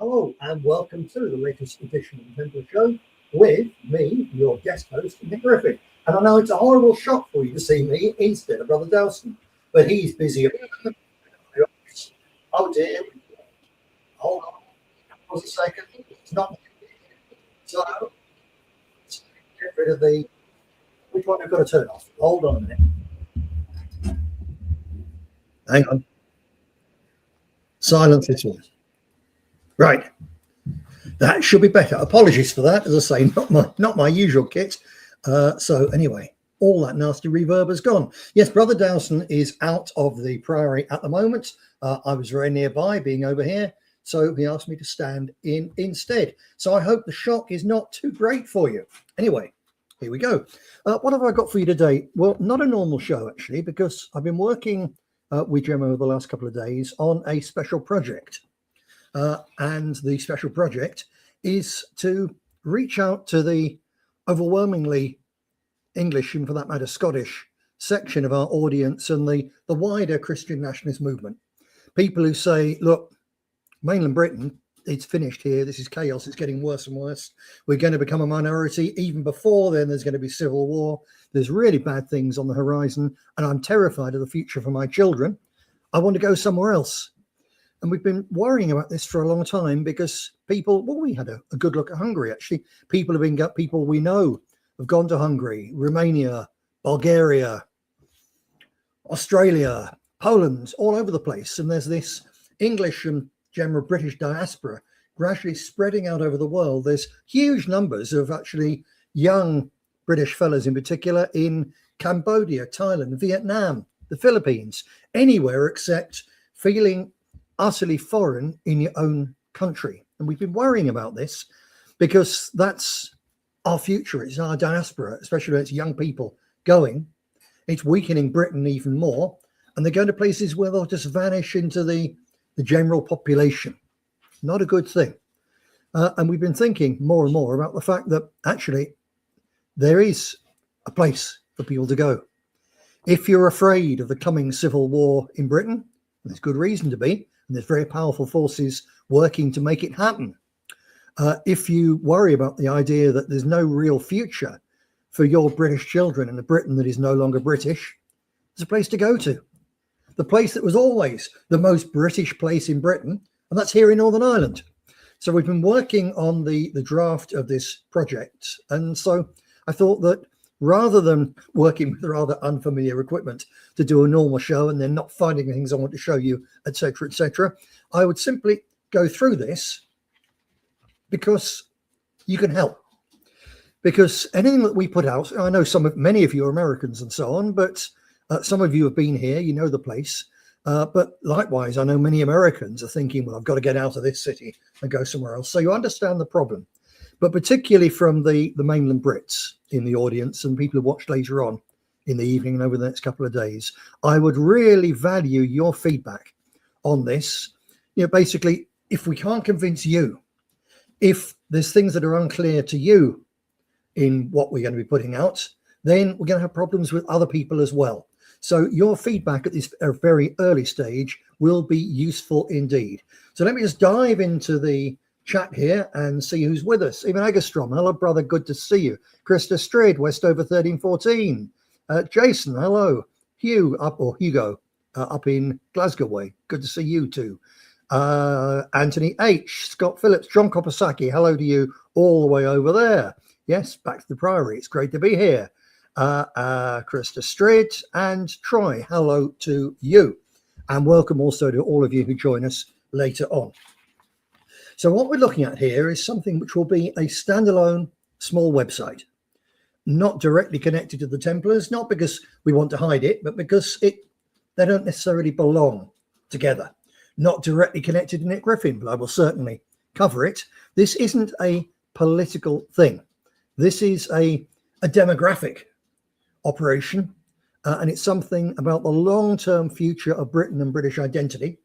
Hello and welcome to the latest edition of the Templar Show with me, your guest host, Nick Griffin. And I know it's a horrible shock for you to see me instead of Brother Dawson, but he's busy. Oh dear. Hold on. Hold a second. It's not. So, let's get rid of the. Which one I've got to turn off? Hold on a minute. Hang on. Silence this one. Right. That should be better. Apologies for that. As I say, not my usual kit. So anyway, all that nasty reverb has gone. Yes, Brother Dawson is out of the Priory at the moment. I was very nearby, being over here, so he asked me to stand in instead. So I hope the shock is not too great for you. Anyway, here we go. What have I got for you today? Well, not a normal show, actually, because I've been working with Gemma over the last couple of days on a special project. And the special project is to reach out to the overwhelmingly English and, for that matter, Scottish section of our audience and the wider Christian nationalist movement. People who say, look, mainland Britain, it's finished here. This is chaos. It's getting worse and worse. We're going to become a minority. Even before then, there's going to be civil war. There's really bad things on the horizon. And I'm terrified of the future for my children. I want to go somewhere else. And we've been worrying about this for a long time because people, well, we had a good look at Hungary, actually. People we know have gone to Hungary, Romania, Bulgaria, Australia, Poland, all over the place. And there's this English and general British diaspora gradually spreading out over the world. There's huge numbers of actually young British fellows in particular in Cambodia, Thailand, Vietnam, the Philippines, anywhere except feeling utterly foreign in your own country. And we've been worrying about this because that's our future. It's our diaspora, especially when it's young people going. It's weakening Britain even more. And they're going to places where they'll just vanish into the general population. Not a good thing. And we've been thinking more and more about the fact that actually there is a place for people to go. If you're afraid of the coming civil war in Britain, and there's good reason to be, and there's very powerful forces working to make it happen. If you worry about the idea that there's no real future for your British children in a Britain that is no longer British, there's a place to go to. The place that was always the most British place in Britain, and that's here in Northern Ireland. So we've been working on the draft of this project. And so I thought that rather than working with rather unfamiliar equipment to do a normal show and then not finding the things I want to show you, etc., I would simply go through this because you can help. Because anything that we put out, I know many of you are Americans and so on, but some of you have been here, you know the place. But likewise, I know many Americans are thinking, well, I've got to get out of this city and go somewhere else. So you understand the problem. But particularly from the mainland Brits in the audience and people who watch later on in the evening and over the next couple of days, I would really value your feedback on this. You know, basically, if we can't convince you, if there's things that are unclear to you in what we're going to be putting out, then we're going to have problems with other people as well. So your feedback at this very early stage will be useful indeed. So let me just dive into the chat here and see who's with us. Even Agastrom, hello brother, good to see you. Krista Strid, Westover 1314. Jason, hello. Hugo up in Glasgow way, good to see you too. Anthony H, Scott Phillips, John Kopasaki, hello to you all the way over there. Yes, back to the Priory, it's great to be here. Krista Strid and Troy, hello to you, and welcome also to all of you who join us later on. So what we're looking at here is something which will be a standalone small website, not directly connected to the Templars, not because we want to hide it, but because they don't necessarily belong together. Not directly connected to Nick Griffin, but I will certainly cover it. This isn't a political thing. This is a demographic operation, and it's something about the long-term future of Britain and British identity.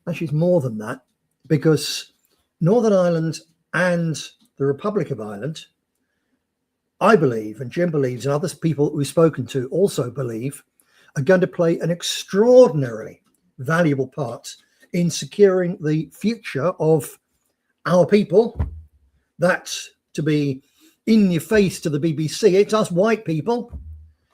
Actually, it's more than that, because Northern Ireland and the Republic of Ireland, I believe, and Jim believes, and other people we've spoken to also believe, are going to play an extraordinarily valuable part in securing the future of our people, that's to be in your face to the BBC. It's us white people,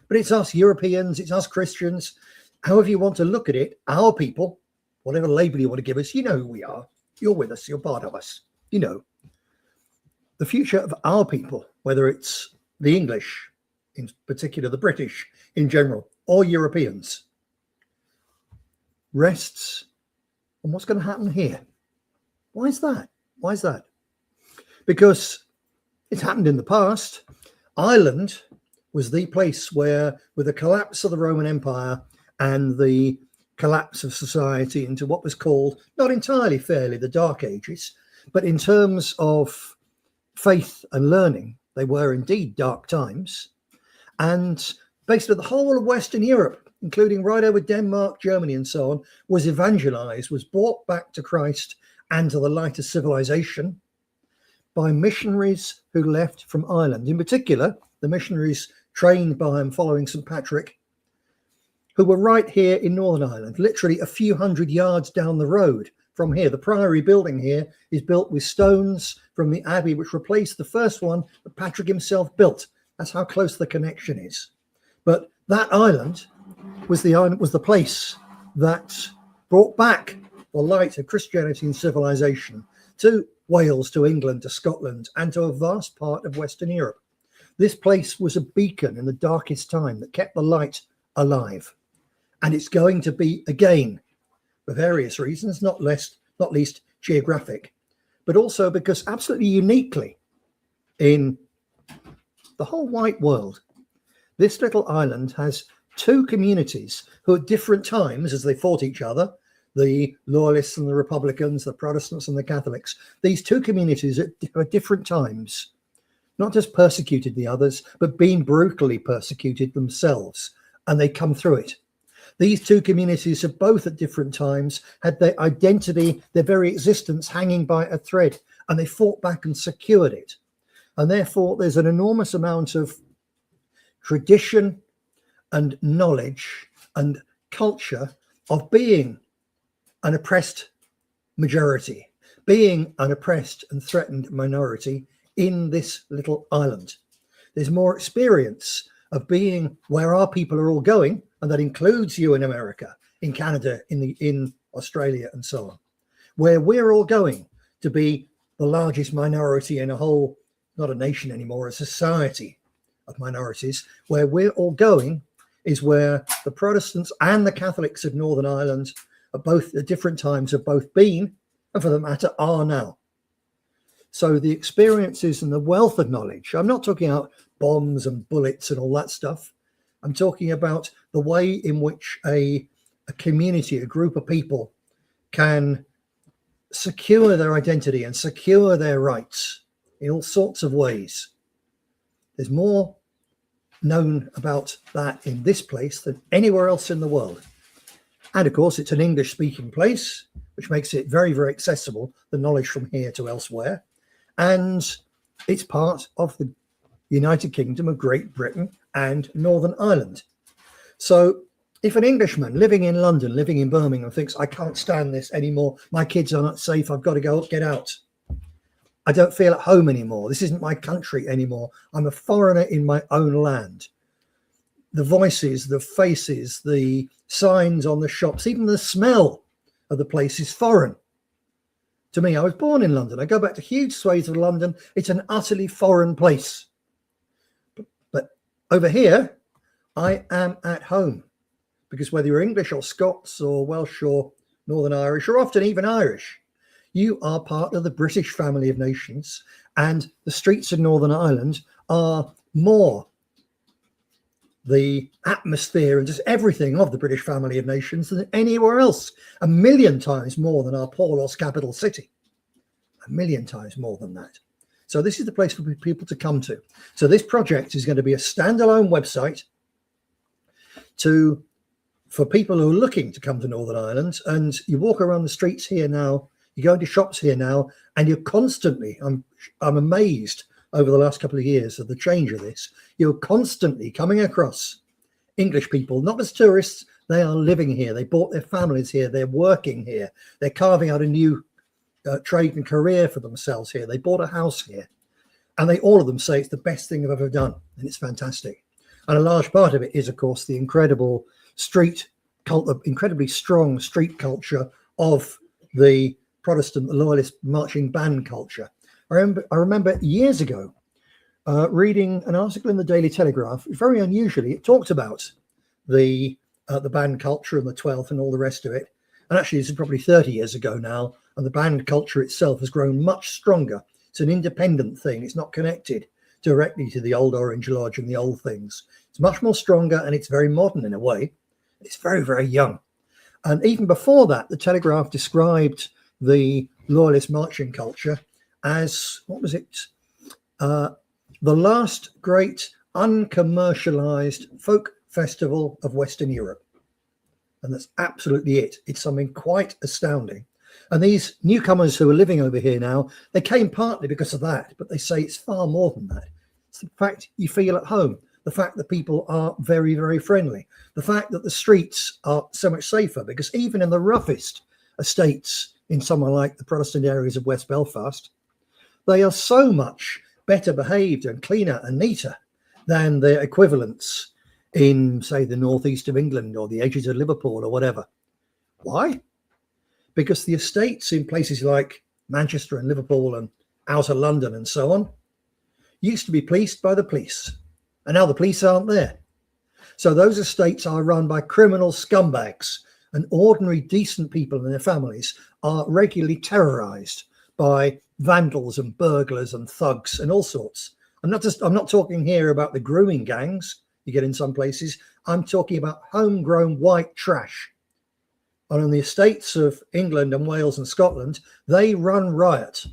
but it's us Europeans, it's us Christians, however you want to look at it, our people, whatever label you want to give us, you know who we are. You're with us, you're part of us. You know, the future of our people, whether it's the English, in particular the British in general, or Europeans, rests on what's going to happen here. Why is that? Why is that? Because it's happened in the past. Ireland was the place where, with the collapse of the Roman Empire and the collapse of society into what was called, not entirely fairly, the Dark Ages, but in terms of faith and learning, they were indeed dark times. And basically the whole of Western Europe, including right over Denmark, Germany, and so on, was evangelized, was brought back to Christ and to the light of civilization by missionaries who left from Ireland. In particular, the missionaries trained by and following St. Patrick, who were right here in Northern Ireland, literally a few hundred yards down the road from here. The priory building here is built with stones from the abbey, which replaced the first one that Patrick himself built. That's how close the connection is. But that island was the place that brought back the light of Christianity and civilization to Wales, to England, to Scotland, and to a vast part of Western Europe. This place was a beacon in the darkest time that kept the light alive. And it's going to be again, for various reasons, not least geographic, but also because absolutely uniquely in the whole white world, this little island has two communities who at different times, as they fought each other, the loyalists and the Republicans, the Protestants and the Catholics, these two communities at different times, not just persecuted the others, but been brutally persecuted themselves, and they come through it. These two communities have both at different times had their identity, their very existence hanging by a thread, and they fought back and secured it. And therefore, there's an enormous amount of tradition and knowledge and culture of being an oppressed majority, being an oppressed and threatened minority in this little island. There's more experience of being where our people are all going, and that includes you in America, in Canada, in Australia, and so on, where we're all going to be the largest minority in a whole, not a nation anymore, a society of minorities. Where we're all going is where the Protestants and the Catholics of Northern Ireland at different times have both been, and for the matter are now. So the experiences and the wealth of knowledge, I'm not talking about bombs and bullets and all that stuff. I'm talking about the way in which a community, a group of people can secure their identity and secure their rights in all sorts of ways. There's more known about that in this place than anywhere else in the world. And of course, it's an English-speaking place, which makes it very, very accessible, the knowledge from here to elsewhere. And it's part of the United Kingdom of Great Britain and Northern Ireland. So if an Englishman living in London, living in Birmingham, thinks, I can't stand this anymore, my kids are not safe, I've got to go, get out. I don't feel at home anymore. This isn't my country anymore. I'm a foreigner in my own land. The voices, the faces, the signs on the shops, even the smell of the place is foreign. To me, I was born in London. I go back to huge swathes of London. It's an utterly foreign place. But over here, I am at home. Because whether you're English or Scots or Welsh or Northern Irish, or often even Irish, you are part of the British family of nations, and the streets of Northern Ireland are more the atmosphere and just everything of the British family of nations than anywhere else. 1,000,000 times more than our poor lost capital city. 1,000,000 times more than that. So this is the place for people to come to. So this project is going to be a standalone website for people who are looking to come to Northern Ireland. And you walk around the streets here now, you go into shops here now, and you're constantly, I'm amazed over the last couple of years of the change of this, you're constantly coming across English people, not as tourists, they are living here. They brought their families here. They're working here. They're carving out a new trade and career for themselves here. They bought a house here, and all of them say it's the best thing they've ever done, and it's fantastic. And a large part of it is, of course, the incredible street cult, incredibly strong street culture of the Protestant, the Loyalist marching band culture. I remember years ago reading an article in the Daily Telegraph. Very unusually, it talked about the band culture and the 12th and all the rest of it. And actually, this is probably 30 years ago now, and the band culture itself has grown much stronger. It's an independent thing. It's not connected directly to the old Orange Lodge and the old things. It's much more stronger, and it's very modern in a way. It's very, very young. And even before that, the Telegraph described the Loyalist marching culture as, what was it? The last great uncommercialized folk festival of Western Europe. And that's absolutely it. It's something quite astounding. And these newcomers who are living over here now, they came partly because of that, but they say it's far more than that. It's the fact you feel at home, the fact that people are very, very friendly, the fact that the streets are so much safer, because even in the roughest estates in somewhere like the Protestant areas of West Belfast, they are so much better behaved and cleaner and neater than their equivalents in, say, the northeast of England or the edges of Liverpool or whatever. Why? Because the estates in places like Manchester and Liverpool and outer London and so on used to be policed by the police, and now the police aren't there. So those estates are run by criminal scumbags, and ordinary decent people and their families are regularly terrorized by vandals and burglars and thugs and all sorts. I'm not talking here about the grooming gangs you get in some places. I'm talking about homegrown white trash. And on the estates of England and Wales and Scotland, they run riot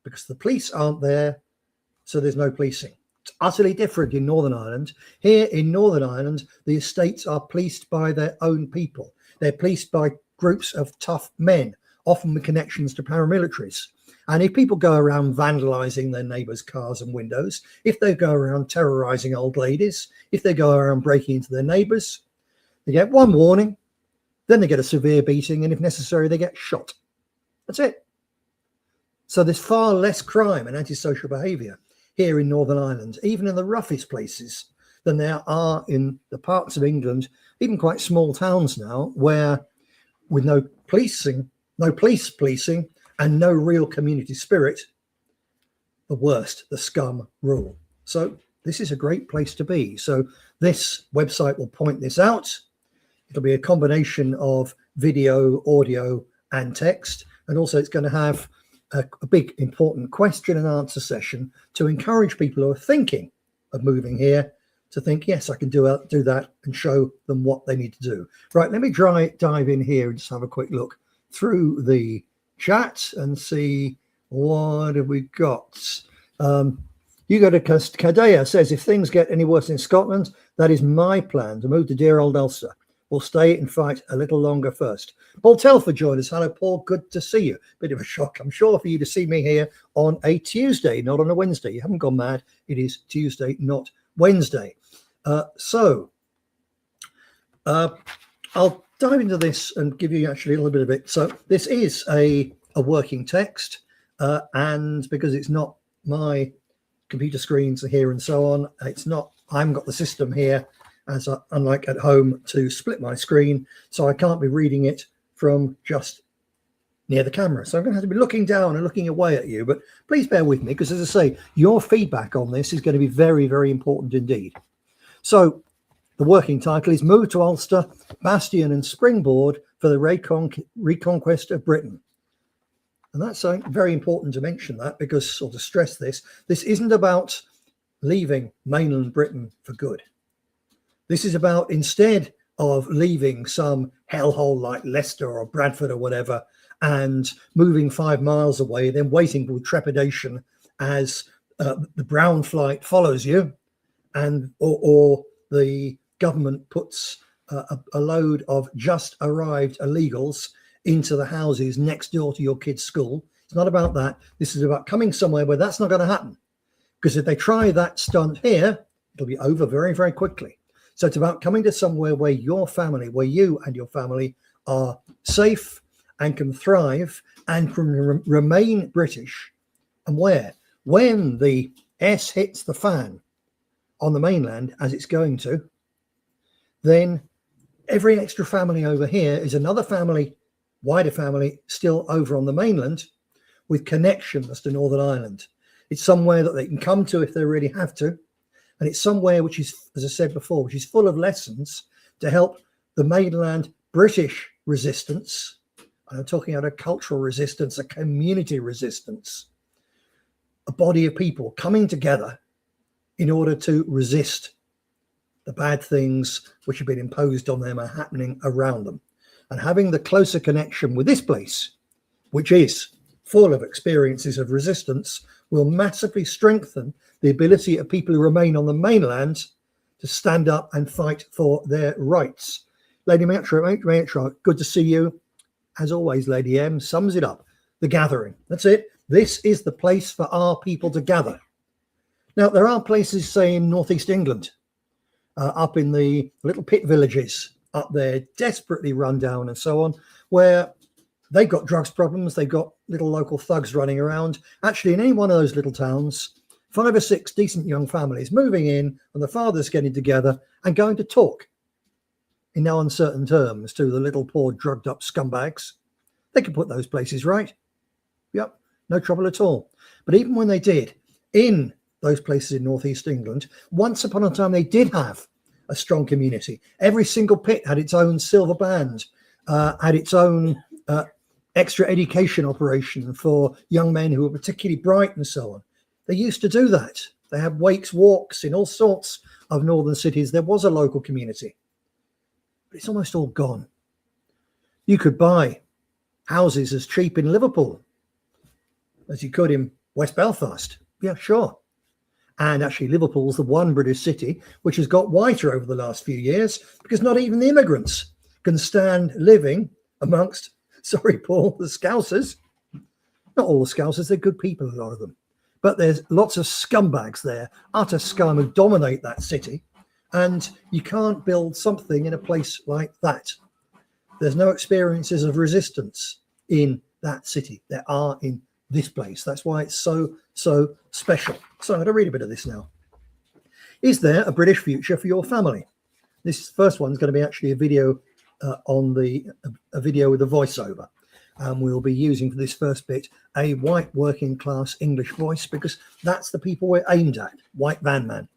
because the police aren't there, so there's no policing. It's utterly different in Northern Ireland. Here in Northern Ireland, the estates are policed by their own people. They're policed by groups of tough men, often with connections to paramilitaries. And if people go around vandalizing their neighbours' cars and windows, if they go around terrorising old ladies, if they go around breaking into their neighbours, they get one warning, then they get a severe beating, and if necessary, they get shot. That's it. So there's far less crime and antisocial behaviour here in Northern Ireland, even in the roughest places, than there are in the parts of England, even quite small towns now, where with no police policing, and no real community spirit, the worst, the scum rule. So this is a great place to be. So this website will point this out. It'll be a combination of video, audio, and text. And also it's going to have a big important question and answer session to encourage people who are thinking of moving here to think, yes, I can do that, and show them what they need to do. Right, let me dive in here and just have a quick look through the chat and see what have we got. You go to Kadea says, if things get any worse in Scotland, that is my plan, to move to dear old Ulster. We'll stay and fight a little longer first. Paul Telford joined us. Hello, Paul. Good to see you. Bit of a shock, I'm sure, for you to see me here on a Tuesday, not on a Wednesday. You haven't gone mad. It is Tuesday, not Wednesday. I'll dive into this and give you actually a little bit of it. So this is a working text, and because it's not my computer screens are here and so on, it's not, I haven't got the system here, as unlike at home, to split my screen, so I can't be reading it from just near the camera. So I'm going to have to be looking down and looking away at you, but please bear with me, because as I say, your feedback on this is going to be very, very important indeed. So the working title is Move to Ulster, Bastion and Springboard for the Reconquest of Britain. And that's very important to mention that, because, or to stress this isn't about leaving mainland Britain for good. This is about, instead of leaving some hellhole like Leicester or Bradford or whatever, and moving 5 miles away, then waiting with trepidation as the brown flight follows you, and or the government puts a load of just arrived illegals into the houses next door to your kid's school. It's not about that. This is about coming somewhere where that's not going to happen, because if they try that stunt here, it'll be over very, very quickly. So it's about coming to somewhere where your family, where you and your family are safe and can thrive and can remain British. And where? When the S hits the fan on the mainland, as it's going to, then every extra family over here is another family, wider family, still over on the mainland with connections to Northern Ireland. It's somewhere that they can come to if they really have to. And it's somewhere which is, as I said before, which is full of lessons to help the mainland British resistance. And I'm talking about a cultural resistance, a community resistance, a body of people coming together in order to resist the bad things which have been imposed on them are happening around them. And having the closer connection with this place, which is full of experiences of resistance, will massively strengthen the ability of people who remain on the mainland to stand up and fight for their rights. Lady Matriarch, good to see you. As always, Lady M sums it up. The gathering. That's it. This is the place for our people to gather. Now, there are places, say, in northeast England, up in the little pit villages up there, desperately run down and so on, where they've got drugs problems. They've got little local thugs running around. Actually, in any one of those little towns, 5 or 6 decent young families moving in and the fathers getting together and going to talk in no uncertain terms to the little poor drugged up scumbags. They could put those places right. Yep, no trouble at all. But even when they did, in those places in northeast England, once upon a time they did have a strong community. Every single pit had its own silver band, had its own extra education operation for young men who were particularly bright and so on. They used to do that. They had wakes, walks in all sorts of northern cities. There was a local community, but it's almost all gone. You could buy houses as cheap in Liverpool as you could in West Belfast. Yeah, sure. And actually, Liverpool's the one British city which has got whiter over the last few years because not even the immigrants can stand living amongst, sorry, Paul, the Scousers. Not all the Scousers, they're good people, a lot of them. But there's lots of scumbags there, utter scum who dominate that city. And you can't build something in a place like that. There's no experiences of resistance in that city. There are in this place. That's why it's so special. So I'm going to read a bit of this now. Is there a British future for your family? This first one's going to be actually a video a video with a voiceover. And we'll be using for this first bit a white working class English voice because that's the people we're aimed at, white van man.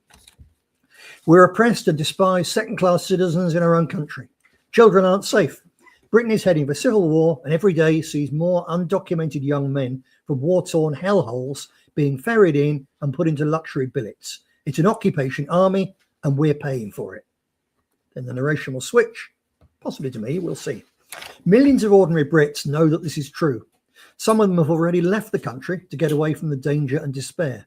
We're oppressed and despised second-class citizens in our own country. Children aren't safe. Britain is heading for civil war and every day sees more undocumented young men from war-torn hellholes being ferried in and put into luxury billets. It's an occupation army and we're paying for it. Then the narration will switch, possibly to me, we'll see. Millions of ordinary Brits know that this is true. Some of them have already left the country to get away from the danger and despair.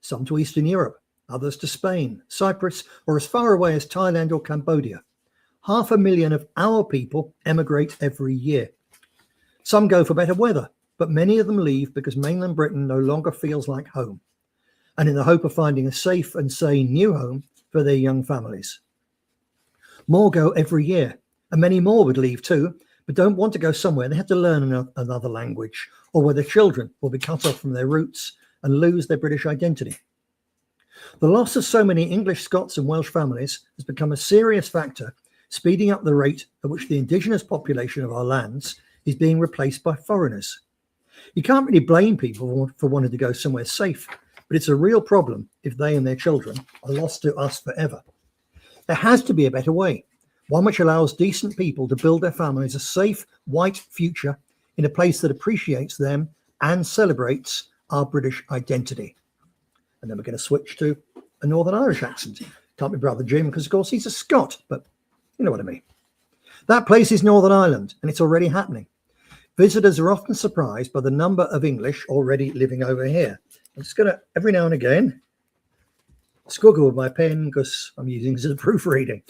Some to Eastern Europe, others to Spain, Cyprus, or as far away as Thailand or Cambodia. 500,000 of our people emigrate every year. Some go for better weather, but many of them leave because mainland Britain no longer feels like home, and in the hope of finding a safe and sane new home for their young families. More go every year, and many more would leave too, but don't want to go somewhere they have to learn another language, or where their children will be cut off from their roots and lose their British identity. The loss of so many English, Scots and Welsh families has become a serious factor, speeding up the rate at which the indigenous population of our lands is being replaced by foreigners. You can't really blame people for wanting to go somewhere safe, but it's a real problem if they and their children are lost to us forever. There has to be a better way, one which allows decent people to build their families a safe, white future in a place that appreciates them and celebrates our British identity. And then we're going to switch to a Northern Irish accent. Can't be Brother Jim because, of course, he's a Scot, but you know what I mean. That place is Northern Ireland, and it's already happening. Visitors are often surprised by the number of English already living over here. I'm just going to, every now and again, squiggle with my pen because I'm using this as proofreading.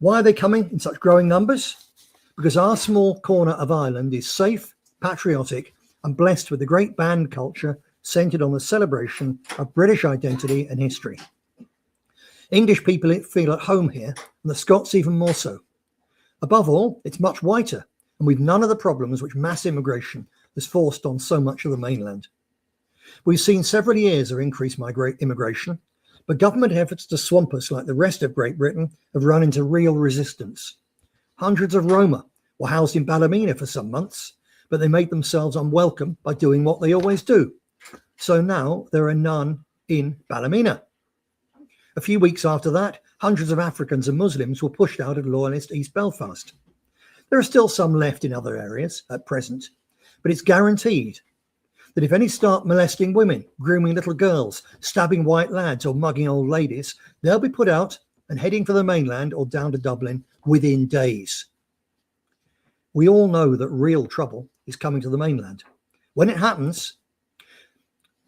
Why are they coming in such growing numbers? Because our small corner of Ireland is safe, patriotic, and blessed with a great band culture centered on the celebration of British identity and history. English people feel at home here, and the Scots even more so. Above all, it's much whiter, and we've none of the problems which mass immigration has forced on so much of the mainland. We've seen several years of increased immigration, but government efforts to swamp us like the rest of Great Britain have run into real resistance. Hundreds of Roma were housed in Ballymena for some months, but they made themselves unwelcome by doing what they always do. So now there are none in Ballymena. A few weeks after that, hundreds of Africans and Muslims were pushed out of loyalist East Belfast. There are still some left in other areas at present, but it's guaranteed that if any start molesting women, grooming little girls, stabbing white lads or mugging old ladies, they'll be put out and heading for the mainland or down to Dublin within days. We all know that real trouble is coming to the mainland. When it happens,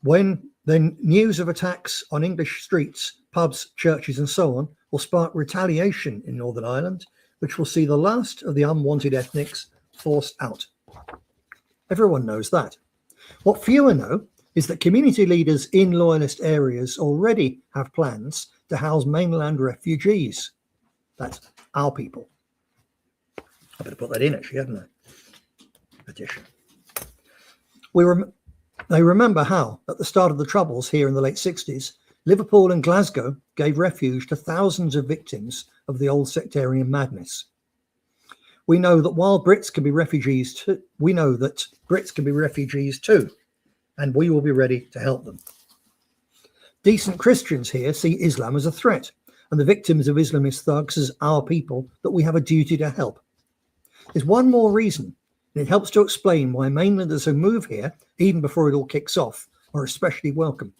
when the news of attacks on English streets, pubs, churches and so on will spark retaliation in Northern Ireland, which will see the last of the unwanted ethnics forced out. Everyone knows that. What fewer know is that community leaders in loyalist areas already have plans to house mainland refugees. That's our people. I better put that in actually, haven't I? Addition. They remember how, at the start of the Troubles here in the late 60s, Liverpool and Glasgow gave refuge to thousands of victims of the old sectarian madness. We know that while Brits can be refugees too, and we will be ready to help them. Decent Christians here see Islam as a threat, and the victims of Islamist thugs as our people that we have a duty to help. There's one more reason, and it helps to explain why mainlanders who move here, even before it all kicks off, are especially welcome.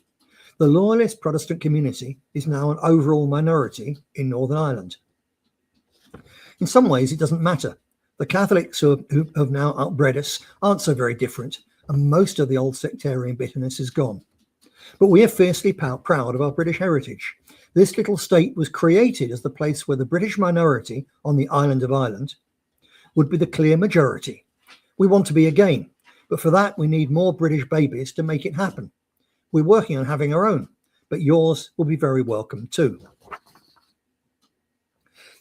The loyalist Protestant community is now an overall minority in Northern Ireland. In some ways, it doesn't matter. The Catholics who have now outbred us aren't so very different, and most of the old sectarian bitterness is gone. But we are fiercely proud of our British heritage. This little state was created as the place where the British minority on the island of Ireland would be the clear majority. We want to be again, but for that we need more British babies to make it happen. We're working on having our own, but yours will be very welcome too.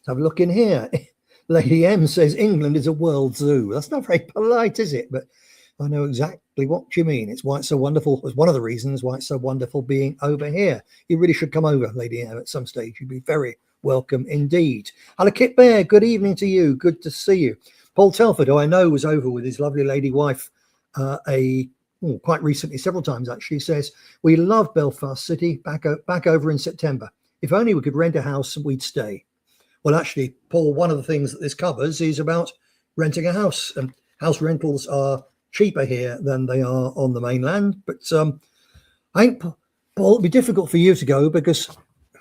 Let's have a look in here. Lady M says England is a world zoo. That's not very polite, is it? But I know exactly what you mean. It's why it's so wonderful. It's one of the reasons why it's so wonderful being over here. You really should come over, Lady M, at some stage. You'd be very welcome indeed. Hello, Kit Bear. Good evening to you. Good to see you. Paul Telford, who I know was over with his lovely lady wife quite recently, several times actually, says, we love Belfast City, back over in September. If only we could rent a house and we'd stay. Well, actually, Paul, one of the things that this covers is about renting a house. And house rentals are cheaper here than they are on the mainland. But I think, Paul, it'll be difficult for you to go because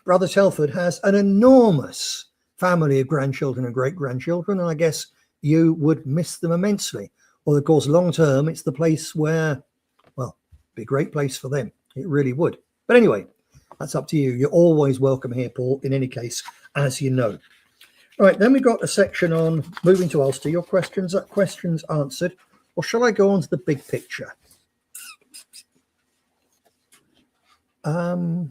Brother Telford has an enormous family of grandchildren and great-grandchildren, and I guess you would miss them immensely. Well, of course, long-term, it's the place where, well, it'd be a great place for them. It really would. But anyway, that's up to you. You're always welcome here, Paul, in any case, as you know. All right, then we've got a section on moving to Ulster. Your questions answered. Or shall I go on to the big picture? I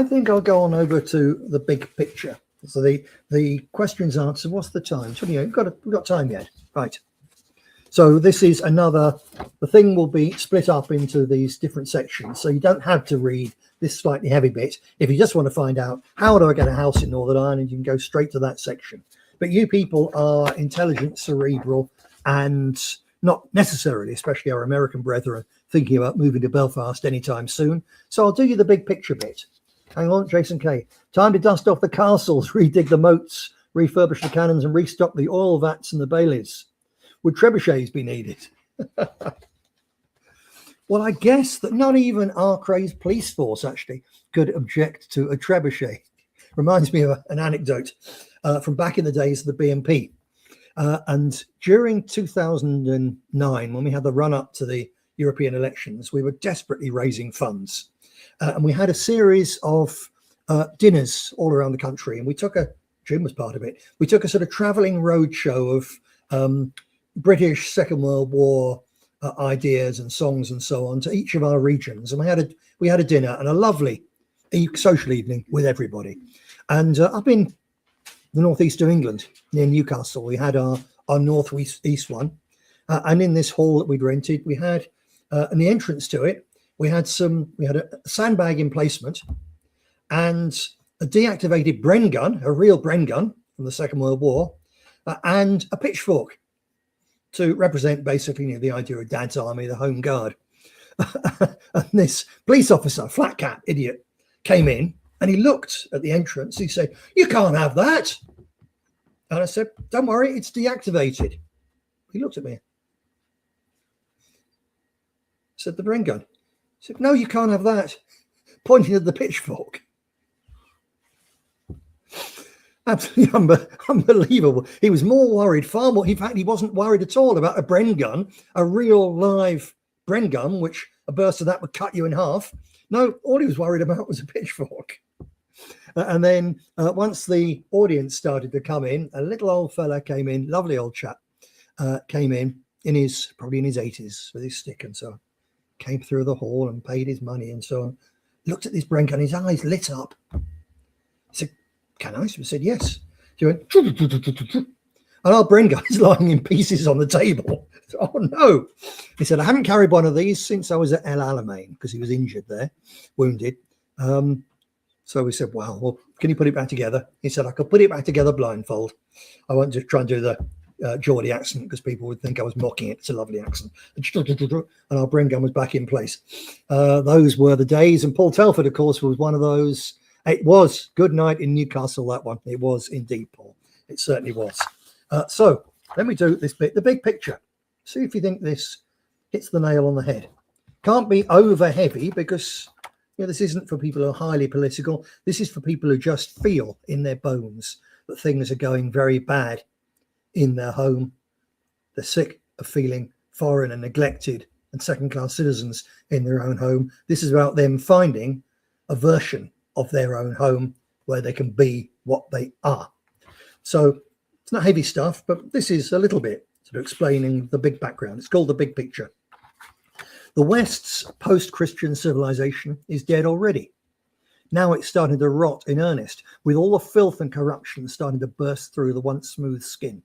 think I'll go on over to the big picture. So the questions answered. What's the time? 28. We've got time yet. Right. So this is the thing will be split up into these different sections. So you don't have to read this slightly heavy bit. If you just want to find out how do I get a house in Northern Ireland, you can go straight to that section. But you people are intelligent, cerebral, and not necessarily, especially our American brethren, thinking about moving to Belfast anytime soon. So I'll do you the big picture bit. Hang on, Jason K. Time to dust off the castles, redig the moats, refurbish the cannons and restock the oil vats and the bailies. Would trebuchets be needed? Well, I guess that not even our crazed police force actually could object to a trebuchet. Reminds me of an anecdote from back in the days of the BNP. And during 2009, when we had the run-up to the European elections, we were desperately raising funds. And we had a series of dinners all around the country. And we took Jim was part of it. We took a sort of traveling roadshow of British Second World War ideas and songs and so on to each of our regions. And we had a dinner and a lovely social evening with everybody. And up in the northeast of England, near Newcastle. We had our northeast one. And in this hall that we'd rented, we had, in the entrance to it, we had a sandbag emplacement and a deactivated Bren gun, a real Bren gun from the Second World War, and a pitchfork to represent basically the idea of Dad's Army, the Home Guard. And this police officer, flat cap idiot, came in and he looked at the entrance. He said, "You can't have that." And I said, "Don't worry, it's deactivated." He looked at me. I said, "The Bren gun." He said, "No, you can't have that," pointing at the pitchfork. Absolutely unbelievable. He was more worried, far more. In fact, he wasn't worried at all about a Bren gun, a real live Bren gun, which a burst of that would cut you in half. No, all he was worried about was a pitchfork. And then once the audience started to come in, a little old fella came in, lovely old chap, came in probably in his 80s with his stick and so on, came through the hall and paid his money and so on, looked at this Bren gun, his eyes lit up. He said, "Can I?" I said, "Yes." He went, and our Bren gun is lying in pieces on the table. Said, "Oh no." He said, "I haven't carried one of these since I was at El Alamein," because he was injured there, wounded. So we said, well, can you put it back together? He said, "I could put it back together blindfold. I won't just try and do the Geordie accent because people would think I was mocking it. It's a lovely accent." And our Bren gun was back in place. Those were the days. And Paul Telford, of course, was one of those. It was good night in Newcastle, that one. It was indeed, Paul. It certainly was. So let me do this bit, the big picture. See if you think this hits the nail on the head. Can't be over heavy because this isn't for people who are highly political. This is for people who just feel in their bones that things are going very bad in their home. They're sick of feeling foreign and neglected and second-class citizens in their own home. This is about them finding a version of their own home where they can be what they are. So it's not heavy stuff, but this is a little bit sort of explaining the big background. It's called The Big Picture. The West's post-Christian civilization is dead already. Now it's starting to rot in earnest, with all the filth and corruption starting to burst through the once smooth skin.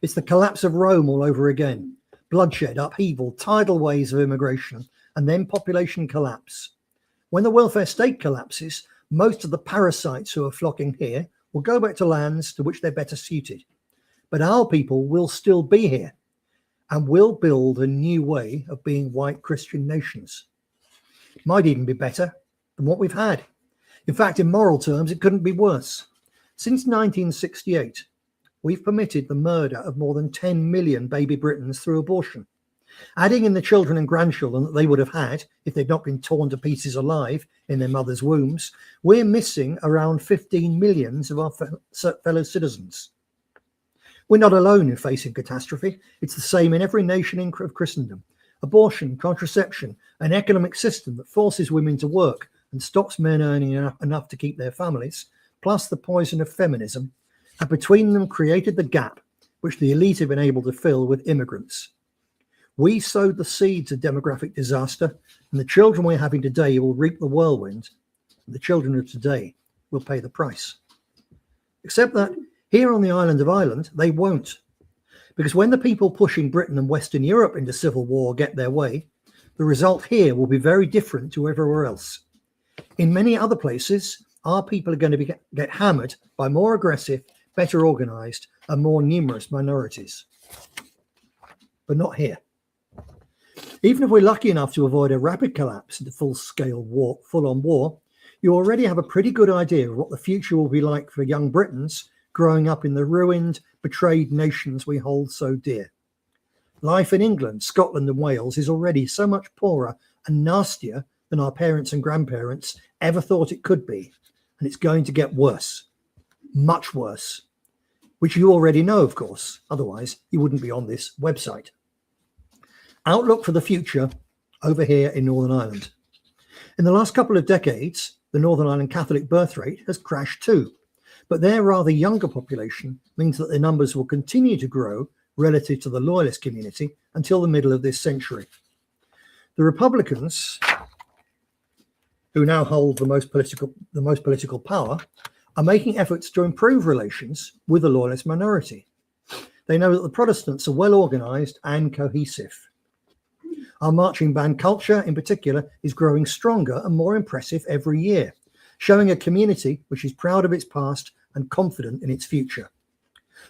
It's the collapse of Rome all over again. Bloodshed, upheaval, tidal waves of immigration, and then population collapse. When the welfare state collapses, most of the parasites who are flocking here will go back to lands to which they're better suited. But our people will still be here and will build a new way of being white Christian nations. Might even be better than what we've had. In fact, in moral terms, it couldn't be worse. Since 1968, we've permitted the murder of more than 10 million baby Britons through abortion. Adding in the children and grandchildren that they would have had if they'd not been torn to pieces alive in their mother's wombs, we're missing around 15 million of our fellow citizens. We're not alone in facing catastrophe. It's the same in every nation of Christendom. Abortion, contraception, an economic system that forces women to work and stops men earning enough to keep their families, plus the poison of feminism, have between them created the gap which the elite have been able to fill with immigrants. We sowed the seeds of demographic disaster, and the children we're having today will reap the whirlwind, and the children of today will pay the price. Except that here on the island of Ireland, they won't. Because when the people pushing Britain and Western Europe into civil war get their way, the result here will be very different to everywhere else. In many other places, our people are going to get hammered by more aggressive, better organized, and more numerous minorities. But not here. Even if we're lucky enough to avoid a rapid collapse into full-scale war, full-on war, you already have a pretty good idea of what the future will be like for young Britons growing up in the ruined, betrayed nations we hold so dear. Life in England, Scotland and Wales is already so much poorer and nastier than our parents and grandparents ever thought it could be. And it's going to get worse, much worse, which you already know, of course. Otherwise, you wouldn't be on this website. Outlook for the future over here in Northern Ireland. In the last couple of decades, the Northern Ireland Catholic birth rate has crashed too. But their rather younger population means that their numbers will continue to grow relative to the Loyalist community until the middle of this century. The Republicans, who now hold the most political power, are making efforts to improve relations with the loyalist minority. They know that the Protestants are well organised and cohesive. Our marching band culture, in particular, is growing stronger and more impressive every year, showing a community which is proud of its past and confident in its future.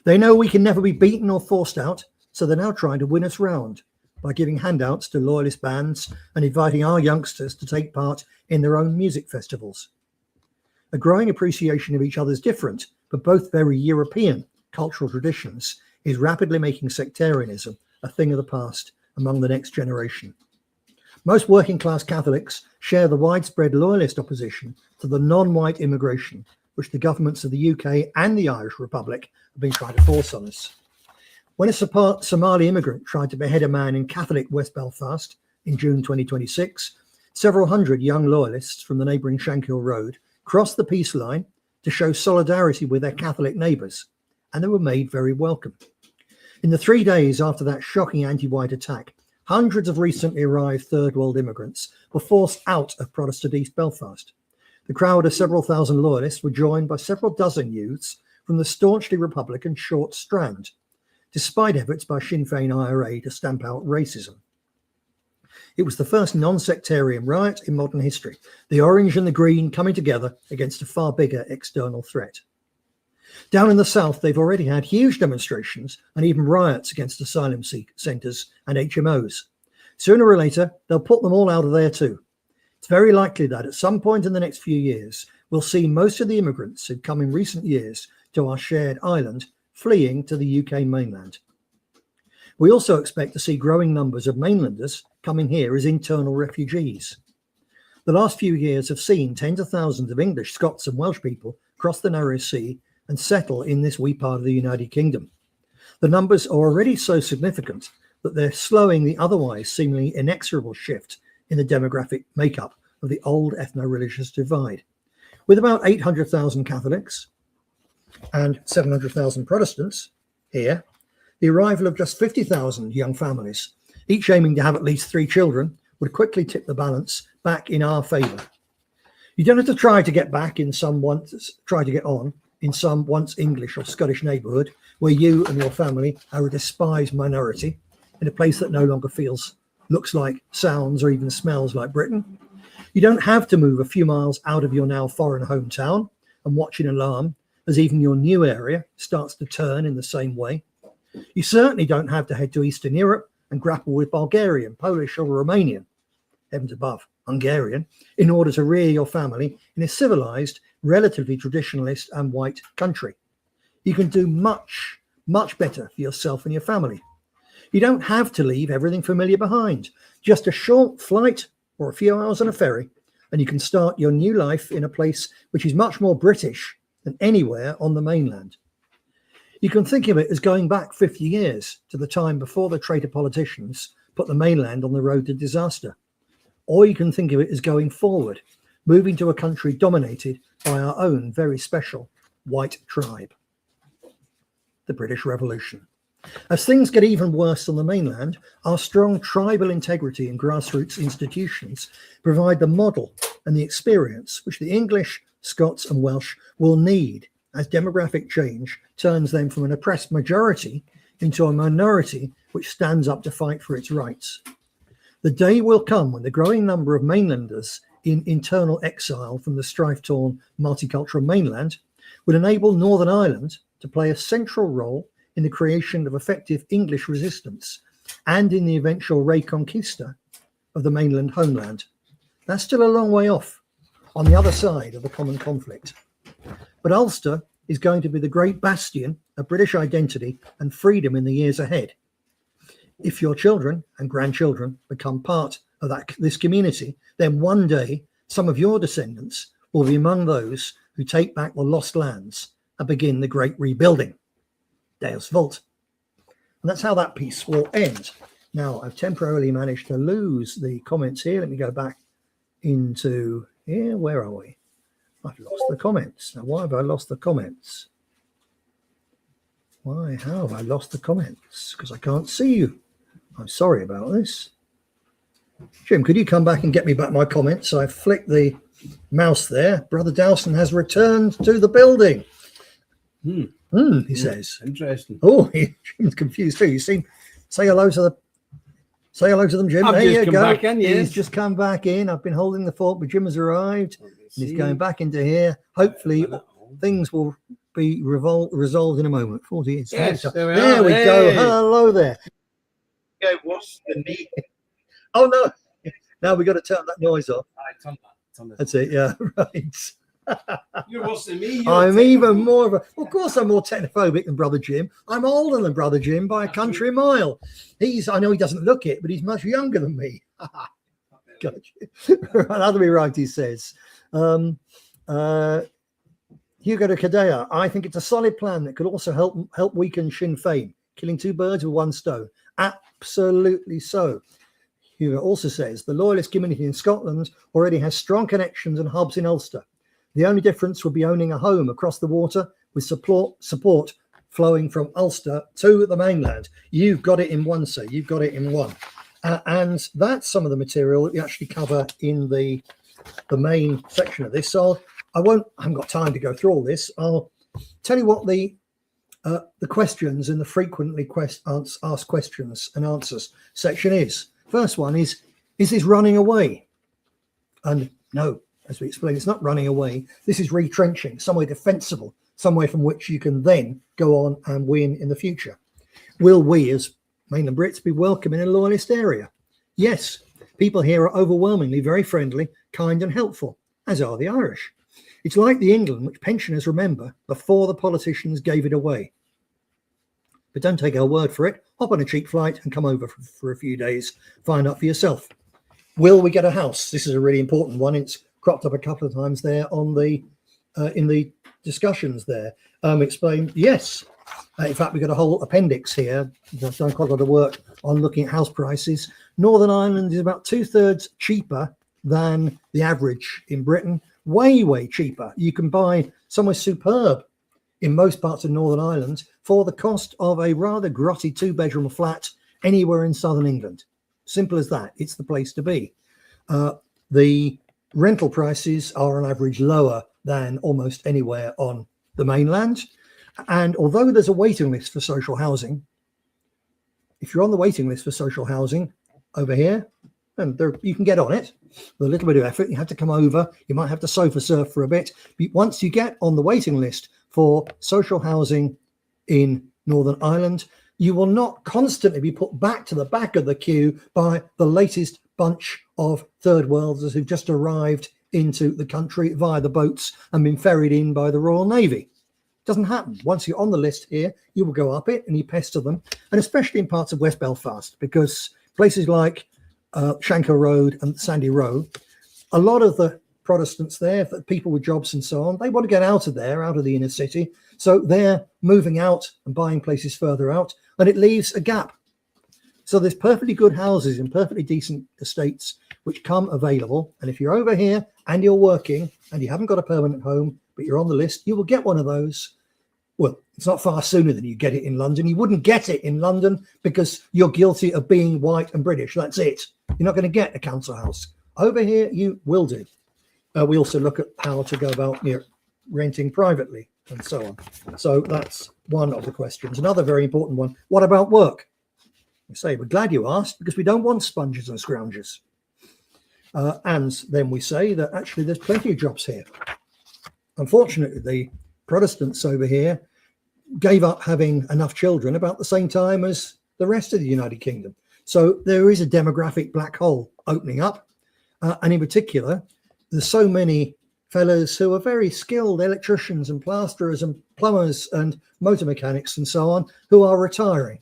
They know we can never be beaten or forced out, so they're now trying to win us round by giving handouts to loyalist bands and inviting our youngsters to take part in their own music festivals. A growing appreciation of each other's different, but both very European cultural traditions is rapidly making sectarianism a thing of the past among the next generation. Most working class Catholics share the widespread loyalist opposition to the non-white immigration which the governments of the UK and the Irish Republic have been trying to force on us. When a Somali immigrant tried to behead a man in Catholic West Belfast in June 2026, several hundred young loyalists from the neighbouring Shankill Road crossed the peace line to show solidarity with their Catholic neighbours, and they were made very welcome. In the 3 days after that shocking anti-white attack, hundreds of recently arrived Third World immigrants were forced out of Protestant East Belfast. The crowd of several thousand loyalists were joined by several dozen youths from the staunchly Republican Short Strand, despite efforts by Sinn Féin IRA to stamp out racism. It was the first non-sectarian riot in modern history, the orange and the green coming together against a far bigger external threat. Down in the south, they've already had huge demonstrations and even riots against asylum centres and HMOs. Sooner or later, they'll put them all out of there too. It's very likely that at some point in the next few years, we'll see most of the immigrants who've come in recent years to our shared island fleeing to the UK mainland. We also expect to see growing numbers of mainlanders coming here as internal refugees. The last few years have seen tens of thousands of English, Scots and Welsh people cross the narrow sea and settle in this wee part of the United Kingdom. The numbers are already so significant that they're slowing the otherwise seemingly inexorable shift in the demographic makeup of the old ethno-religious divide. With about 800,000 Catholics and 700,000 Protestants here, the arrival of just 50,000 young families, each aiming to have at least 3 children, would quickly tip the balance back in our favour. You don't have to try to get back in some once English or Scottish neighbourhood where you and your family are a despised minority in a place that no longer feels, looks like, sounds or even smells like Britain. You don't have to move a few miles out of your now foreign hometown and watch in alarm as even your new area starts to turn in the same way. You certainly don't have to head to Eastern Europe and grapple with Bulgarian, Polish or Romanian, heavens above, Hungarian, in order to rear your family in a civilized, relatively traditionalist and white country. You can do much, much better for yourself and your family. You don't have to leave everything familiar behind. Just a short flight or a few hours on a ferry, and you can start your new life in a place which is much more British than anywhere on the mainland. You can think of it as going back 50 years to the time before the traitor politicians put the mainland on the road to disaster. Or you can think of it as going forward, moving to a country dominated by our own very special white tribe. The British Revolution. As things get even worse on the mainland, our strong tribal integrity and grassroots institutions provide the model and the experience which the English, Scots and Welsh will need as demographic change turns them from an oppressed majority into a minority which stands up to fight for its rights. The day will come when the growing number of mainlanders in internal exile from the strife-torn multicultural mainland will enable Northern Ireland to play a central role in the creation of effective English resistance and in the eventual reconquista of the mainland homeland. That's still a long way off, on the other side of the common conflict. But Ulster is going to be the great bastion of British identity and freedom in the years ahead. If your children and grandchildren become part of this community, then one day some of your descendants will be among those who take back the lost lands and begin the great rebuilding. Deus Vult. And that's how that piece will end. Now, I've temporarily managed to lose the comments here. Let me go back into here. Where are we? I've lost the comments. Now, why have I lost the comments? Why, how have I lost the comments? Because I can't see you. I'm sorry about this. Jim, could you come back and get me back my comments? I flicked the mouse there. Brother Dowson has returned to the building. He says. Interesting. Oh, Jim's confused too. You see, say hello to them, Jim. I've there just you come go. back in, yes. He's just come back in. I've been holding the fort, but Jim has arrived. He's going back into here. Hopefully, things will be resolved in a moment. 40 years. Yes, there we go. Hello there. Okay, what's the need? Oh no! Now we got to turn that noise off. Turn that. That's it. Yeah, right. You're worse than me. I'm even more of a. Of course, I'm more technophobic than Brother Jim. I'm older than Brother Jim by a country mile. I know he doesn't look it, but he's much younger than me. Gotcha. That'll be right, he says. Hugo de Cadea, I think it's a solid plan that could also help weaken Sinn Féin, killing two birds with one stone. Absolutely so. Hugo also says the loyalist community in Scotland already has strong connections and hubs in Ulster. The only difference would be owning a home across the water with support flowing from Ulster to the mainland. You've got it in one, sir. You've got it in one. And that's some of the material that we actually cover in the main section of this. So I haven't got time to go through all this. I'll tell you what the questions in the frequently asked questions and answers section is. First one is this running away? And no. As we explained, it's not running away. This is retrenching, somewhere defensible, somewhere from which you can then go on and win in the future. Will we, as mainland Brits, be welcome in a loyalist area? Yes, people here are overwhelmingly very friendly, kind and helpful, as are the Irish. It's like the England which pensioners remember before the politicians gave it away. But don't take our word for it. Hop on a cheap flight and come over for a few days. Find out for yourself. Will we get a house? This is a really important one. It's cropped up a couple of times there on the in the discussions there. Explained, yes. In fact, we've got a whole appendix here. I've done quite a lot of work on looking at house prices. Northern Ireland is about 2/3 cheaper than the average in Britain. Way, way cheaper. You can buy somewhere superb in most parts of Northern Ireland for the cost of a rather grotty 2-bedroom flat anywhere in southern England. Simple as that. It's the place to be. The rental prices are on average lower than almost anywhere on the mainland. And although there's a waiting list for social housing, if you're on the waiting list for social housing over here, and you can get on it with a little bit of effort. You have to come over. You might have to sofa surf for a bit. But once you get on the waiting list for social housing in Northern Ireland, you will not constantly be put back to the back of the queue by the latest bunch of third worlders who've just arrived into the country via the boats and been ferried in by the Royal Navy. It doesn't happen. Once you're on the list here, you will go up it and you pester them, and especially in parts of West Belfast, because places like Shankill Road and Sandy Row, a lot of the Protestants there, the people with jobs and so on, they want to get out of there, out of the inner city. So they're moving out and buying places further out, and it leaves a gap. So there's perfectly good houses in perfectly decent estates which come available. And if you're over here and you're working and you haven't got a permanent home, but you're on the list, you will get one of those. Well, it's not far sooner than you get it in London. You wouldn't get it in London because you're guilty of being white and British. That's it. You're not going to get a council house. Over here, you will do. We also look at how to go about renting privately and so on. So that's one of the questions. Another very important one. What about work? We say, we're glad you asked because we don't want sponges and scroungers. And then we say that actually there's plenty of jobs here. Unfortunately, the Protestants over here gave up having enough children about the same time as the rest of the United Kingdom. So there is a demographic black hole opening up. And in particular, there's so many fellows who are very skilled electricians and plasterers and plumbers and motor mechanics and so on who are retiring.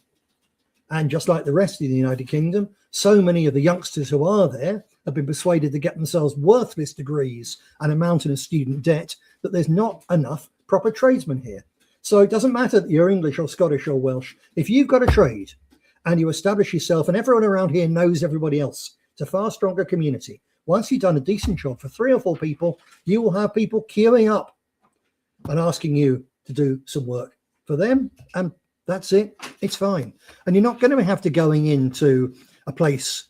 And just like the rest of the United Kingdom, so many of the youngsters who are there have been persuaded to get themselves worthless degrees and a mountain of student debt that there's not enough proper tradesmen here. So it doesn't matter that you're English or Scottish or Welsh. If you've got a trade and you establish yourself, and everyone around here knows everybody else, it's a far stronger community. Once you've done a decent job for 3 or 4 people, you will have people queuing up and asking you to do some work for them. And that's it. It's fine. And you're not going to have to going into a place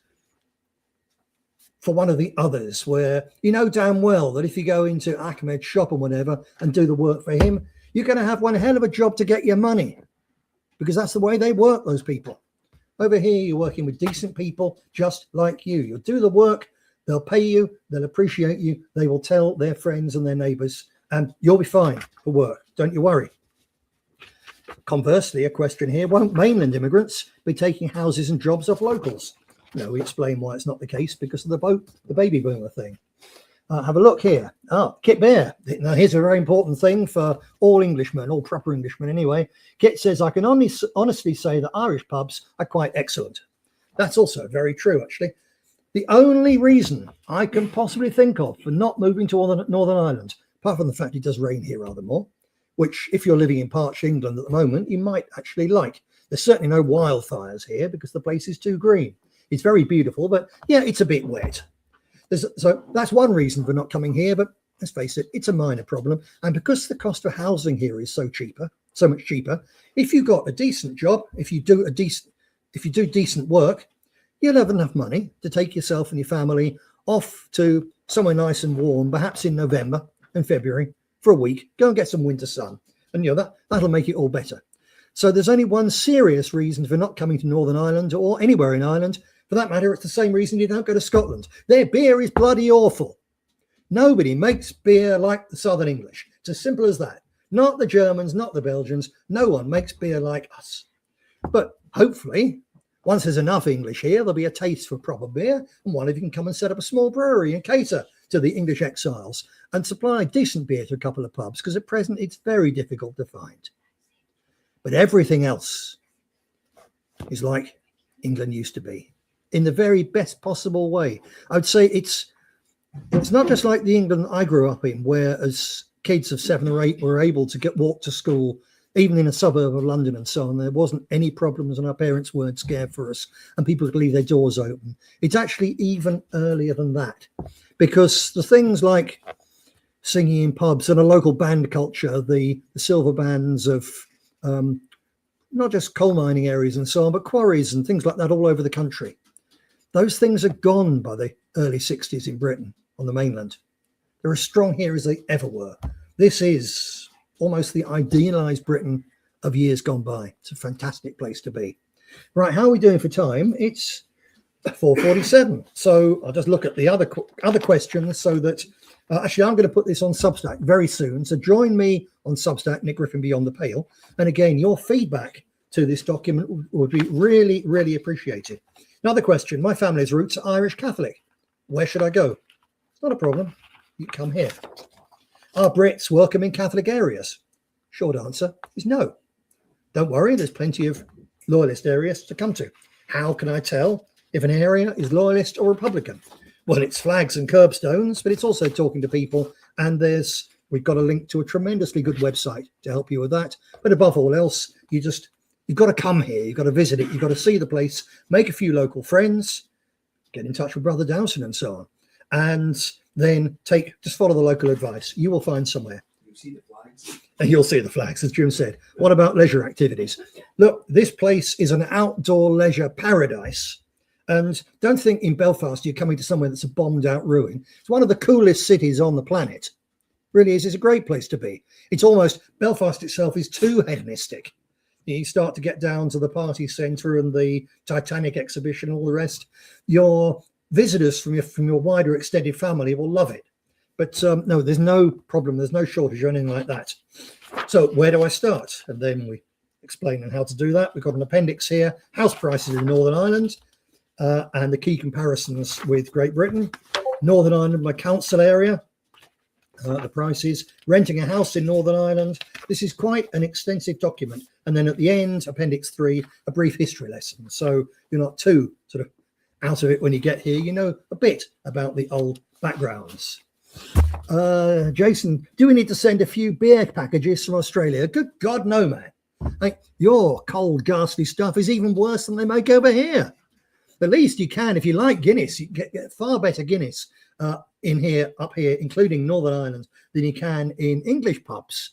for one of the others, where you know damn well that if you go into Ahmed's shop or whatever and do the work for him, you're going to have one hell of a job to get your money, because that's the way they work, those people. Over here, you're working with decent people just like you. You'll do the work, they'll pay you, they'll appreciate you, they will tell their friends and their neighbours, and you'll be fine for work. Don't you worry. Conversely, a question here, won't mainland immigrants be taking houses and jobs off locals? No, we explain why it's not the case, because of the baby boomer thing. Have a look here. Kit Bear. Now, here's a very important thing for all Englishmen, all proper Englishmen anyway. Kit says, I can honestly say that Irish pubs are quite excellent. That's also very true, actually. The only reason I can possibly think of for not moving to Northern Ireland, apart from the fact it does rain here rather more, which if you're living in parched England at the moment, you might actually like. There's certainly no wildfires here because the place is too green. It's very beautiful, but yeah, it's a bit wet. So that's one reason for not coming here, but let's face it, it's a minor problem. And because the cost of housing here is so much cheaper, if you've got a decent job, if you do decent work, you'll have enough money to take yourself and your family off to somewhere nice and warm, perhaps in November and February for a week. Go and get some winter sun, and that'll make it all better. So there's only one serious reason for not coming to Northern Ireland or anywhere in Ireland. For that matter, it's the same reason you don't go to Scotland. Their beer is bloody awful. Nobody makes beer like the Southern English. It's as simple as that. Not the Germans, not the Belgians. No one makes beer like us. But hopefully, once there's enough English here, there'll be a taste for proper beer, and one of you can come and set up a small brewery and cater to the English exiles and supply decent beer to a couple of pubs, because at present it's very difficult to find. But everything else is like England used to be, in the very best possible way. I would say it's not just like the England I grew up in, where as kids of 7 or 8 were able to walk to school, even in a suburb of London and so on. There wasn't any problems and our parents weren't scared for us and people could leave their doors open. It's actually even earlier than that, because the things like singing in pubs and a local band culture, the silver bands of not just coal mining areas and so on, but quarries and things like that all over the country. Those things are gone by the early 60s in Britain on the mainland. They're as strong here as they ever were. This is almost the idealized Britain of years gone by. It's a fantastic place to be. Right, how are we doing for time? It's 4:47. So I'll just look at the other questions so that actually I'm going to put this on Substack very soon. So join me on Substack, Nick Griffin Beyond the Pale. And again, your feedback to this document would be really, really appreciated. Another question. My family's roots are Irish Catholic. Where should I go? It's not a problem. You come here. Are Brits welcome in Catholic areas? Short answer is no. Don't worry, there's plenty of loyalist areas to come to. How can I tell if an area is loyalist or Republican? Well, it's flags and curbstones, but it's also talking to people. And we've got a link to a tremendously good website to help you with that. But above all else, you've got to come here. You've got to visit it. You've got to see the place, make a few local friends, get in touch with Brother Dowson and so on. And then just follow the local advice. You will find somewhere. You'll see the flags. And you'll see the flags, as Jim said. What about leisure activities? Look, this place is an outdoor leisure paradise. And don't think in Belfast you're coming to somewhere that's a bombed out ruin. It's one of the coolest cities on the planet. Really is. It's a great place to be. Belfast itself is too hedonistic. You start to get down to the party centre and the Titanic exhibition and all the rest. Your visitors from your wider extended family will love it. But no, there's no problem. There's no shortage or anything like that. So where do I start? And then we explain on how to do that. We've got an appendix here, house prices in Northern Ireland and the key comparisons with Great Britain. Northern Ireland, my council area, the prices, renting a house in Northern Ireland. This is quite an extensive document. And then at the end, appendix 3, a brief history lesson. So you're not too sort of out of it when you get here. You know a bit about the old backgrounds. Jason, do we need to send a few beer packages from Australia? Good God, no, man. Your cold, ghastly stuff is even worse than they make over here. At least you can, if you like Guinness, you get far better Guinness up here, including Northern Ireland, than you can in English pubs.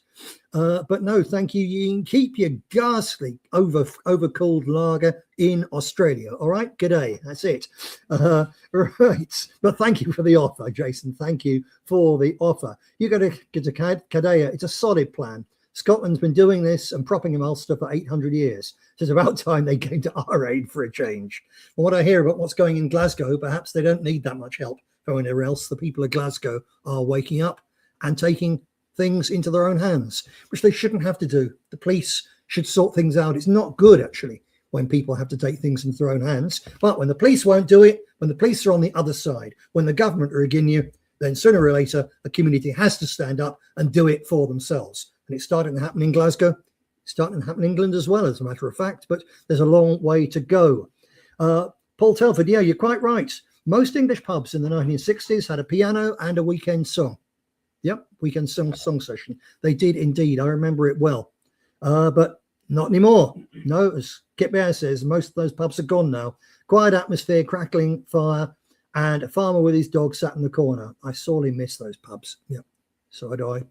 But no, thank you. You can keep your ghastly overcooled lager in Australia. All right, g'day. That's it. Right. But thank you for the offer, Jason. Thank you for the offer. You got to get to Cadea. It's a solid plan. Scotland's been doing this and propping in Ulster for 800 years. So it's about time they came to our aid for a change. From what I hear about what's going in Glasgow, perhaps they don't need that much help from anywhere else. The people of Glasgow are waking up and taking things into their own hands, which they shouldn't have to do. The police should sort things out. It's not good, actually, when people have to take things into their own hands. But when the police won't do it, when the police are on the other side, when the government are against you, then sooner or later, a community has to stand up and do it for themselves. And it's starting to happen in Glasgow. It's starting to happen in England as well, as a matter of fact, but there's a long way to go. Paul Telford, yeah, you're quite right. Most English pubs in the 1960s had a piano and a weekend song. Yep, weekend song session. They did indeed. I remember it well. But not anymore. No, as Kit Bear says, most of those pubs are gone now. Quiet atmosphere, crackling fire, and a farmer with his dog sat in the corner. I sorely miss those pubs. Yep. So do I.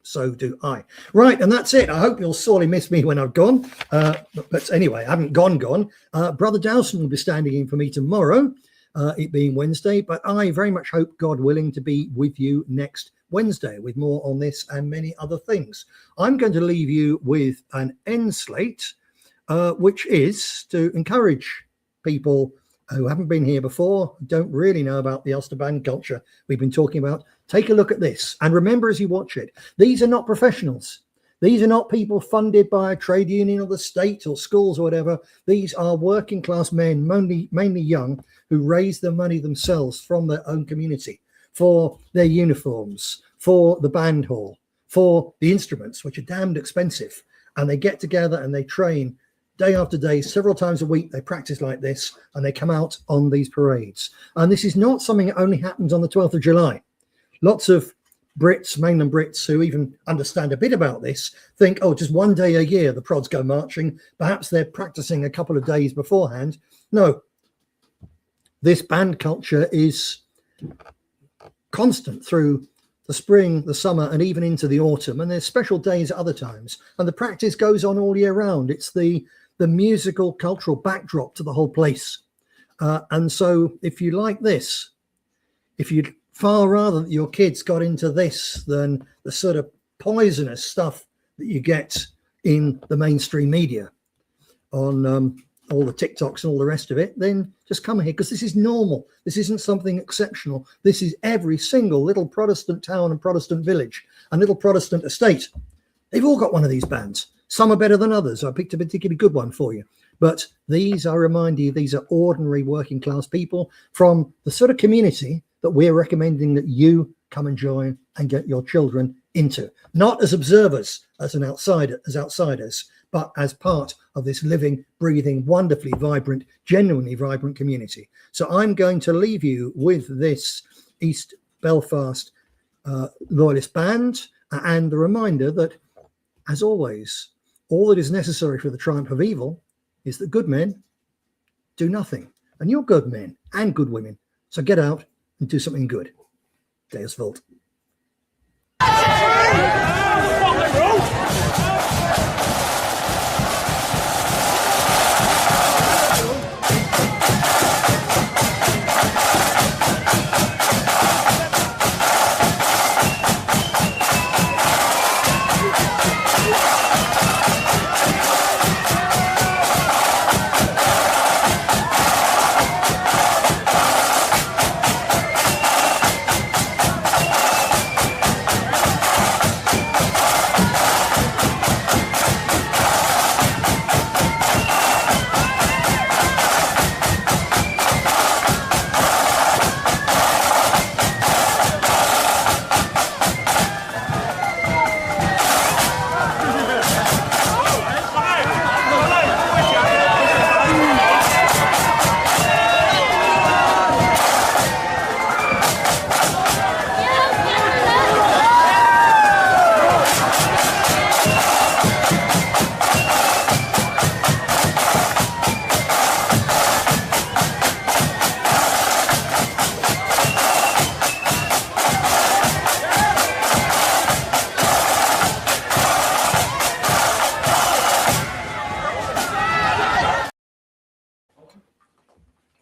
So do I. Right, and that's it. I hope you'll sorely miss me when I've gone. But anyway, I haven't gone. Brother Dowson will be standing in for me tomorrow, it being Wednesday. But I very much hope, God willing, to be with you next Wednesday with more on this and many other things. I'm going to leave you with an end slate, which is to encourage people who haven't been here before, don't really know about the Ulster band culture we've been talking about. Take a look at this and remember as you watch it, these are not professionals. These are not people funded by a trade union or the state or schools or whatever. These are working class men, mainly young, who raise their money themselves from their own community for their uniforms, for the band hall, for the instruments, which are damned expensive. And they get together and they train day after day, several times a week. They practice like this and they come out on these parades. And this is not something that only happens on the 12th of July. Lots of Brits, mainland Brits, who even understand a bit about this, think, oh, just one day a year the prods go marching. Perhaps they're practicing a couple of days beforehand. No, this band culture is constant through the spring, the summer, and even into the autumn. And there's special days at other times. And the practice goes on all year round. It's the musical, cultural backdrop to the whole place. And so if you like this, if you'd far rather that your kids got into this than the sort of poisonous stuff that you get in the mainstream media on all the TikToks and all the rest of it, then just come here, because this is normal. This isn't something exceptional. This is every single little Protestant town and Protestant village and little Protestant estate. They've all got one of these bands. Some are better than others. I picked a particularly good one for you. But these, I remind you, these are ordinary working class people from the sort of community that we're recommending that you come and join and get your children into, not as observers, as outsiders, but as part of this living, breathing, wonderfully vibrant, genuinely vibrant community. So I'm going to leave you with this East Belfast Loyalist Band and the reminder that, as always, all that is necessary for the triumph of evil is that good men do nothing. And you're good men and good women. So get out and do something good. Deus Vult.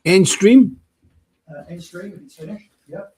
End stream. End stream if it's finished. Yep.